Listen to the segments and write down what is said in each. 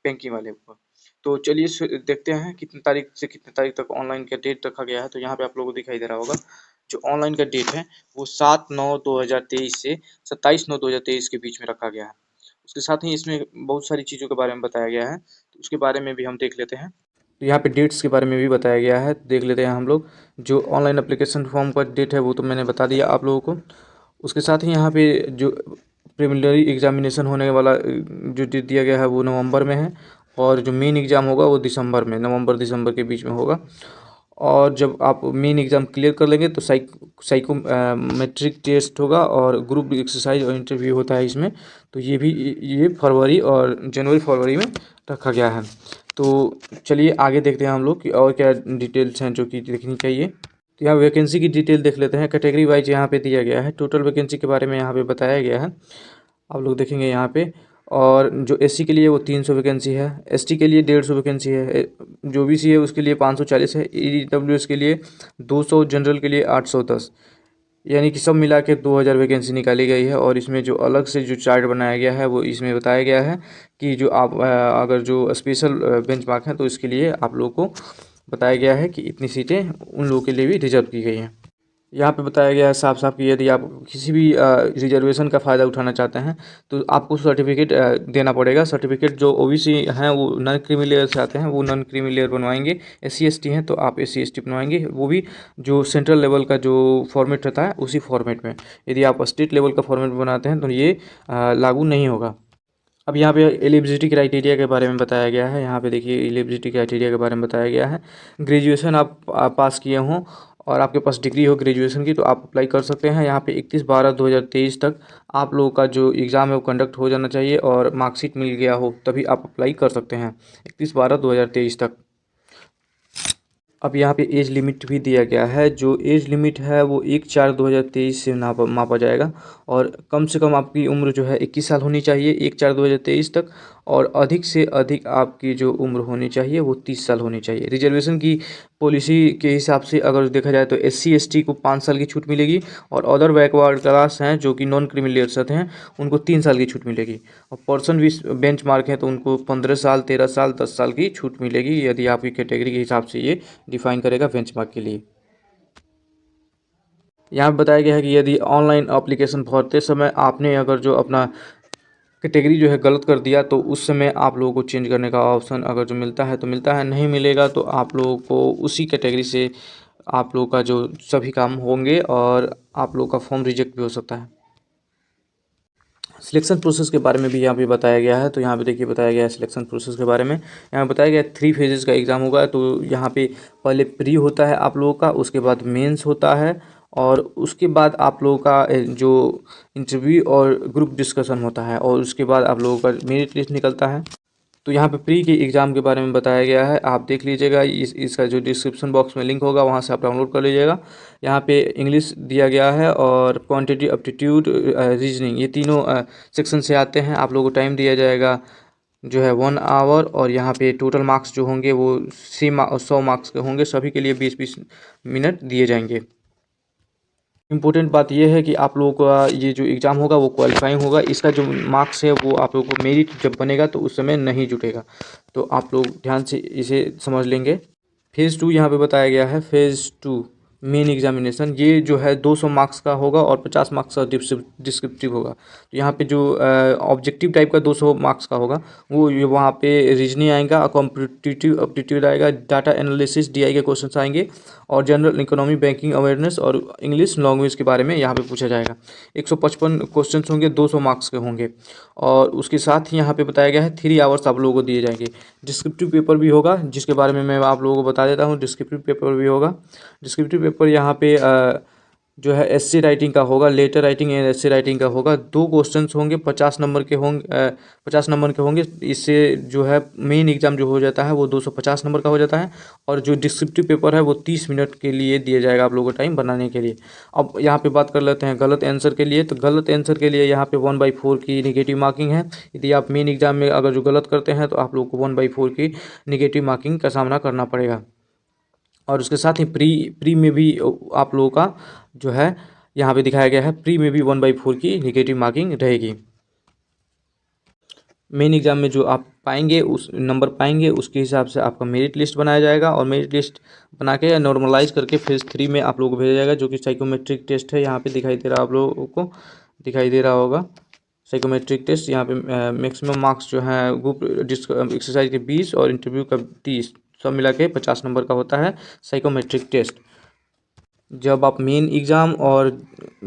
Banking वाले ऊपर। तो चलिए देखते हैं कितनी तारीख से कितनी तारीख तक ऑनलाइन का डेट रखा गया है। तो यहाँ पे आप लोगों को दिखाई दे रहा होगा जो ऑनलाइन का डेट है वो 7/9/2023 से 27/9/2023 के बीच में रखा गया है। उसके साथ ही इसमें बहुत सारी चीज़ों के बारे में बताया गया है, तो उसके बारे में भी हम देख लेते हैं। तो यहाँ पे डेट्स के बारे में भी बताया गया है, देख लेते हैं हम लोग। जो ऑनलाइन एप्लीकेशन फॉर्म का डेट है वो तो मैंने बता दिया आप लोगों को। उसके साथ ही यहाँ पे जो प्रिलिमिनरी एग्जामिनेशन होने वाला जो डेट दिया गया है वो नवंबर में है, और जो मेन एग्ज़ाम होगा वो दिसंबर में, नवंबर दिसंबर के बीच में होगा। और जब आप मेन एग्ज़ाम क्लियर कर लेंगे तो साइकोमेट्रिक टेस्ट होगा और ग्रुप एक्सरसाइज और इंटरव्यू होता है इसमें। तो ये फरवरी और जनवरी फरवरी में रखा गया है। तो चलिए आगे देखते हैं हम लोग कि और क्या डिटेल्स हैं जो कि देखनी चाहिए। तो यहाँ वैकेंसी की डिटेल देख लेते हैं। कैटेगरी वाइज यहाँ पे दिया गया है, टोटल वैकेंसी के बारे में यहाँ पे बताया गया है, आप लोग देखेंगे यहाँ पे। और जो एससी के लिए वो 300 वैकेंसी है, एसटी के लिए 150 वैकेंसी है, जो ओबीसी है उसके लिए 540 है, ईडब्ल्यूएस के लिए 200, जनरल के लिए 810, यानी कि सब मिला के 2000 वैकेंसी निकाली गई है। और इसमें जो अलग से जो चार्ट बनाया गया है वो इसमें बताया गया है कि जो आप अगर जो स्पेशल बेंचमार्क है तो इसके लिए आप लोगों को बताया गया है कि इतनी सीटें उन लोगों के लिए भी रिजर्व की गई हैं। यहाँ पे बताया गया है साफ साफ कि यदि आप किसी भी रिजर्वेशन का फ़ायदा उठाना चाहते हैं तो आपको सर्टिफिकेट देना पड़ेगा। सर्टिफिकेट जो ओबीसी हैं वो नॉन क्रीमी लेयर से आते हैं, वो नॉन क्रीमी लेयर बनवाएंगे। एससी एसटी हैं तो आप एससी एसटी बनवाएंगे, वो भी जो सेंट्रल लेवल का जो फॉर्मेट रहता है उसी फॉर्मेट में। यदि आप स्टेट लेवल का फॉर्मेट बनाते हैं तो ये लागू नहीं होगा। अब यहाँ पे एलिजिबिलिटी क्राइटेरिया के बारे में बताया गया है। यहाँ पे देखिए एलिजिबिलिटी क्राइटेरिया के बारे में बताया गया है। ग्रेजुएशन आप पास किए हों और आपके पास डिग्री हो ग्रेजुएशन की तो आप अप्लाई कर सकते हैं। यहाँ पे 31/12/2023 तक आप लोगों का जो एग्ज़ाम है वो कंडक्ट हो जाना चाहिए और मार्कशीट मिल गया हो तभी आप अप्लाई कर सकते हैं, 31/12/2023 तक। अब यहाँ पे एज लिमिट भी दिया गया है। जो एज लिमिट है वो 1/4/2023 से मापा जाएगा, और कम से कम आपकी उम्र जो है 21 साल होनी चाहिए 1/4/2023 तक, और अधिक से अधिक आपकी जो उम्र होनी चाहिए वो 30 साल होनी चाहिए। रिजर्वेशन की पॉलिसी के हिसाब से अगर देखा जाए तो एससी एसटी को 5 साल की छूट मिलेगी, और अदर बैकवर्ड क्लास हैं जो कि नॉन क्रीमी लेयर्स हैं उनको 3 साल की छूट मिलेगी, और पर्सन भी बेंच मार्क है तो उनको 15 साल 13 साल 10 साल की छूट मिलेगी, यदि आपकी कैटेगरी के हिसाब से ये डिफाइन करेगा बेंचमार्क के लिए। यहाँ पे बताया गया है कि यदि ऑनलाइन एप्लीकेशन भरते समय आपने अगर जो अपना कैटेगरी जो है गलत कर दिया तो उस समय आप लोगों को चेंज करने का ऑप्शन अगर जो मिलता है तो मिलता है, नहीं मिलेगा तो आप लोगों को उसी कैटेगरी से आप लोगों का जो सभी काम होंगे और आप लोगों का फॉर्म रिजेक्ट भी हो सकता है। सिलेक्शन प्रोसेस के बारे में भी यहाँ पे बताया गया है। तो यहाँ पे देखिए बताया गया है सिलेक्शन प्रोसेस के बारे में। यहाँ पे बताया गया है 3 फेजेस का एग्ज़ाम होगा। तो यहाँ पे पहले प्री होता है आप लोगों का, उसके बाद मेंस होता है, और उसके बाद आप लोगों का जो इंटरव्यू और ग्रुप डिस्कशन होता है, और उसके बाद आप लोगों का मेरिट लिस्ट निकलता है। तो यहाँ पे प्री के एग्ज़ाम के बारे में बताया गया है, आप देख लीजिएगा। इसका जो डिस्क्रिप्शन बॉक्स में लिंक होगा वहाँ से आप डाउनलोड कर लीजिएगा। यहाँ पे इंग्लिश दिया गया है और क्वांटिटी एप्टीट्यूड रीजनिंग, ये तीनों सेक्शन से आते हैं। आप लोगों को टाइम दिया जाएगा जो है 1 आवर, और यहाँ पे टोटल मार्क्स जो होंगे वो 100 मार्क्स के होंगे, सभी के लिए 20-20 मिनट दिए जाएंगे। इम्पोर्टेंट बात यह है कि आप लोगों का ये जो एग्ज़ाम होगा वो क्वालिफाइंग होगा। इसका जो मार्क्स है वो आप लोगों को मेरिट जब बनेगा तो उस समय नहीं जुटेगा, तो आप लोग ध्यान से इसे समझ लेंगे। फेज़ 2 यहाँ पे बताया गया है। फेज़ 2 मेन एग्जामिनेशन, ये जो है 200 मार्क्स का होगा और 50 मार्क्स का डिस्क्रिप्टिव होगा। तो यहाँ पे जो ऑब्जेक्टिव टाइप का 200 मार्क्स का होगा वो ये वहाँ पे रीजनिंग आएगा, कॉम्पिटिटिव एप्टीट्यूड आएगा, डाटा एनालिसिस डीआई के क्वेश्चंस आएंगे, और जनरल इकोनॉमी बैंकिंग अवेयरनेस और इंग्लिश लैंग्वेज के बारे में यहाँ पे पूछा जाएगा। 155 क्वेश्चन होंगे, 200 मार्क्स के होंगे, और उसके साथ ही यहाँ पे बताया गया है 3 आवर्स आप लोगों को दिए जाएंगे। डिस्क्रिप्टिव पेपर भी होगा जिसके बारे में मैं आप लोगों को बता देता हूँ। डिस्क्रिप्टिव पेपर भी होगा। डिस्क्रिप्टिव पेपर यहाँ पे जो है एससी राइटिंग का होगा, letter writing and essay writing का होगा। 2 क्वेश्चंस होंगे, 50 नंबर के होंगे, 50 नंबर के होंगे। इससे जो है मेन एग्ज़ाम जो हो जाता है वो 250 नंबर का हो जाता है, और जो डिस्क्रिप्टिव पेपर है वो 30 मिनट के लिए दिया जाएगा आप लोगों को टाइम बनाने के लिए। अब यहाँ पे बात कर लेते हैं गलत आंसर के लिए। तो गलत आंसर के लिए यहाँ पे 1/4 की निगेटिव मार्किंग है। यदि आप मेन एग्ज़ाम में अगर जो गलत करते हैं तो आप लोगों को 1/4 की निगेटिव मार्किंग का सामना करना पड़ेगा। और उसके साथ ही प्री में भी आप लोगों का जो है यहाँ पे दिखाया गया है, प्री में भी 1/4 की निगेटिव मार्किंग रहेगी। मेन एग्ज़ाम में जो आप पाएंगे उस नंबर पाएंगे उसके हिसाब से आपका मेरिट लिस्ट बनाया जाएगा और मेरिट लिस्ट बना के नॉर्मलाइज करके फेज़ 3 में आप लोगों को भेजा जाएगा, जो कि साइकोमेट्रिक टेस्ट है। यहाँ पे दिखाई दे रहा आप लोगों को दिखाई दे रहा होगा साइकोमेट्रिक टेस्ट। यहाँ पे मैक्सिमम मार्क्स जो है ग्रुप एक्सरसाइज के 20 और इंटरव्यू का 30, सब मिला के 50 नंबर का होता है साइकोमेट्रिक टेस्ट। जब आप मेन एग्ज़ाम और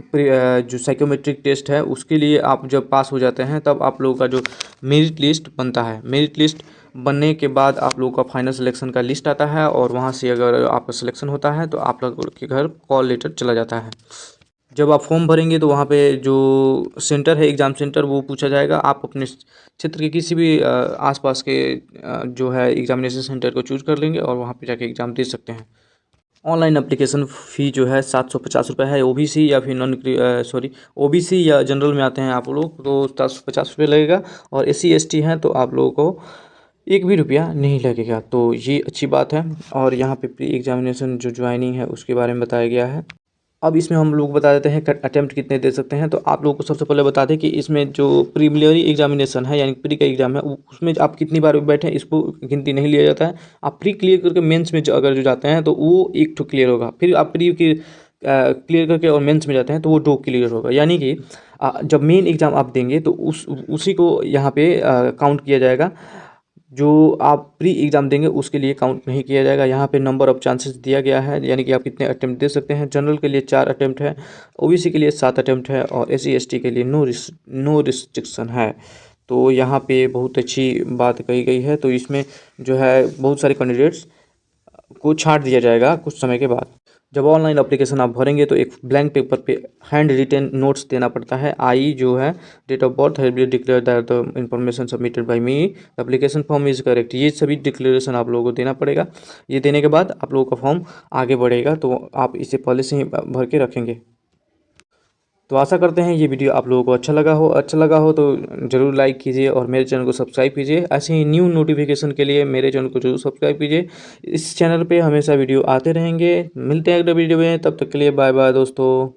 जो साइकोमेट्रिक टेस्ट है उसके लिए आप जब पास हो जाते हैं तब आप लोगों का जो मेरिट लिस्ट बनता है, मेरिट लिस्ट बनने के बाद आप लोगों का फाइनल सिलेक्शन का लिस्ट आता है और वहाँ से अगर आपका सिलेक्शन होता है तो आप लोगों के घर कॉल लेटर चला जाता है। जब आप फॉर्म भरेंगे तो वहाँ पे जो सेंटर है एग्ज़ाम सेंटर वो पूछा जाएगा। आप अपने क्षेत्र के किसी भी आसपास के जो है एग्जामिनेशन सेंटर को चूज़ कर लेंगे और वहाँ पे जाके एग्ज़ाम दे सकते हैं। ऑनलाइन एप्लीकेशन फ़ी जो है 750 रुपये है। ओबीसी या फिर ओबीसी या जनरल में आते हैं आप लोग तो 750 रुपये लगेगा, और SC ST हैं तो आप लोगों को 1 भी रुपया नहीं लगेगा। तो ये अच्छी बात है। और यहाँ पे प्री एग्जामिनेशन जो ज्वाइनिंग है उसके बारे में बताया गया है। अब इसमें हम लोग बता देते हैं अटेम्प्ट कितने दे सकते हैं। तो आप लोगों को सबसे पहले बता दें कि इसमें जो प्रीलिमिनरी एग्जामिनेशन है यानी प्री का एग्ज़ाम है उसमें आप कितनी बार बैठे हैं इसको गिनती नहीं लिया जाता है। आप प्री क्लियर करके मेंस में अगर जो जाते हैं तो वो 1 ठो क्लियर होगा, फिर आप प्री की क्लियर करके और मेंस में जाते हैं तो वो 2 क्लियर होगा। यानी कि जब मेन एग्ज़ाम आप देंगे तो उसी को यहाँ पे काउंट किया जाएगा। जो आप प्री एग्ज़ाम देंगे उसके लिए काउंट नहीं किया जाएगा। यहाँ पे नंबर ऑफ़ चांसेस दिया गया है, यानी कि आप कितने अटेम्प्ट दे सकते हैं। जनरल के लिए 4 अटेम्प्ट है, ओबीसी के लिए 7 अटेम्प्ट है और SC ST के लिए नो रिस्ट्रिक्शन है। तो यहाँ पे बहुत अच्छी बात कही गई है। तो इसमें जो है बहुत सारे कैंडिडेट्स को छांट दिया जाएगा कुछ समय के बाद। जब ऑनलाइन एप्लीकेशन आप भरेंगे तो एक ब्लैंक पेपर पे हैंड रिटेन नोट्स देना पड़ता है। आई जो है डेट ऑफ बर्थ है declare that the information submitted by me the application form is correct, ये सभी डिक्लेरेशन आप लोगों को देना पड़ेगा। ये देने के बाद आप लोगों का फॉर्म आगे बढ़ेगा, तो आप इसे पहले से ही भर के रखेंगे। तो आशा करते हैं ये वीडियो आप लोगों को अच्छा लगा हो तो ज़रूर लाइक कीजिए और मेरे चैनल को सब्सक्राइब कीजिए। ऐसे ही न्यू नोटिफिकेशन के लिए मेरे चैनल को जरूर सब्सक्राइब कीजिए। इस चैनल पे हमेशा वीडियो आते रहेंगे। मिलते हैं अगले वीडियो में, तब तक के लिए बाय बाय दोस्तों।